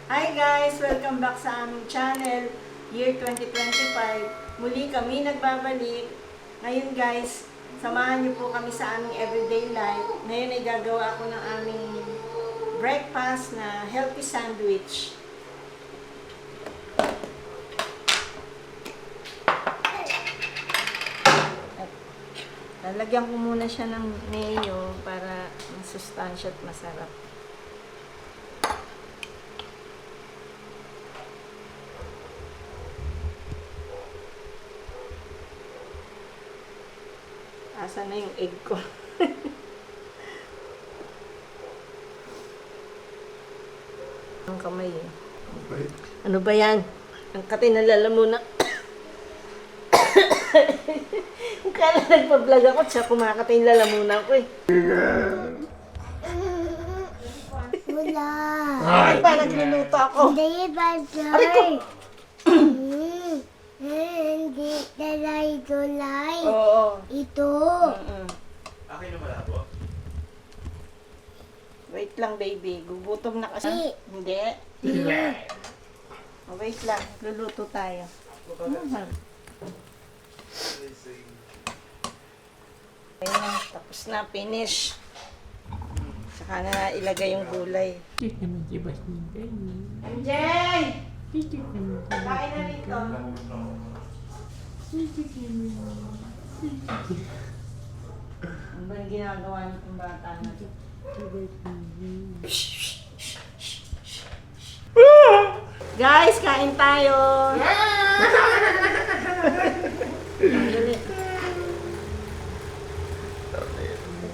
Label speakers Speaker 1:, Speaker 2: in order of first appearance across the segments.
Speaker 1: Hi guys! Welcome back sa aming channel, year 2025. Muli kami nagbabalik. Ngayon guys, samahan niyo po kami sa aming everyday life. Ngayon ay gagawa ako ng aming breakfast na healthy sandwich. Lalagyan ko muna siya ng mayo para masustansya at masarap. Asa na yung egg ko? Ang kamay eh.
Speaker 2: Okay.
Speaker 1: Ano ba yan? Ang katinalala mo na. Kung kala nagpa-vlog ako, siya kumakatay yung lalamunan ko eh.
Speaker 3: Wala.
Speaker 1: Ay pa, nagluluto ako.
Speaker 3: Hindi ba,
Speaker 1: Aray ko!
Speaker 3: Hindi talay-tulay.
Speaker 1: Oo.
Speaker 3: Ito.
Speaker 2: Akin na malabo?
Speaker 1: Wait lang baby, gugutom na kasi. Hindi. Oh, wait lang, luluto tayo. Ayun na, tapos na, finish. Saka na ilagay yung gulay. MJ! Kain na rito. Ano ba yung ginagawa nitong bata na ito? Guys, kain tayo! Dali.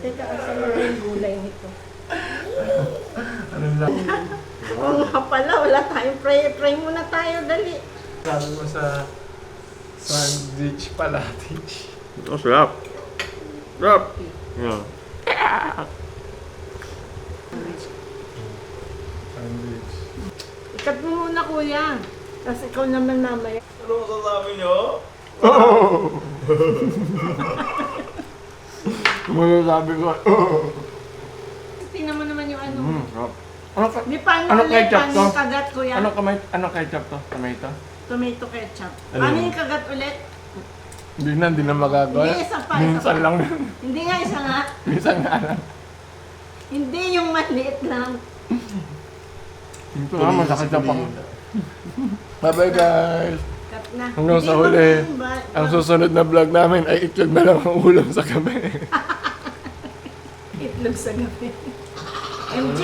Speaker 1: Teka, asan na yung gulay nito?
Speaker 2: Anong lang?
Speaker 1: Oo nga pala, wala tayong fry. Fry muna tayo, dali.
Speaker 2: Sabi mo sa sandwich palatich.
Speaker 4: Ito, sarap. Sarap. Yeah.
Speaker 2: Sandwich.
Speaker 1: Ikat mo muna, kuya. Tapos ikaw naman mamaya.
Speaker 2: Ano masasabi niyo?
Speaker 4: Masasabi ko.
Speaker 1: Tingnan mo naman yung ano.
Speaker 4: Sarap. Ano ka?
Speaker 1: Di paano
Speaker 4: Ano
Speaker 1: ulit?
Speaker 4: ketchup
Speaker 1: Paano
Speaker 4: to?
Speaker 1: yung kagat, kuya?
Speaker 4: Ano ketchup to? Tomato?
Speaker 1: Tomato ketchup.
Speaker 4: Ano
Speaker 1: Paano
Speaker 4: yun?
Speaker 1: yung kagat ulit?
Speaker 4: Hindi na magagawa.
Speaker 1: Hindi, isa pa, isa
Speaker 4: Minsan
Speaker 1: pa.
Speaker 4: lang.
Speaker 1: Hindi nga, isa nga.
Speaker 4: Minsan nga lang.
Speaker 1: Hindi yung maliit lang.
Speaker 4: Ito nga, masakit sa pang. Bye-bye guys.
Speaker 1: Cut na.
Speaker 4: Hanggang
Speaker 1: Hindi
Speaker 4: sa
Speaker 1: mo
Speaker 4: huli.
Speaker 1: ba-
Speaker 4: Ang susunod na vlog namin ay itlog na lang ang ulam sa gabi.
Speaker 1: Itlog sa gabi. MJ!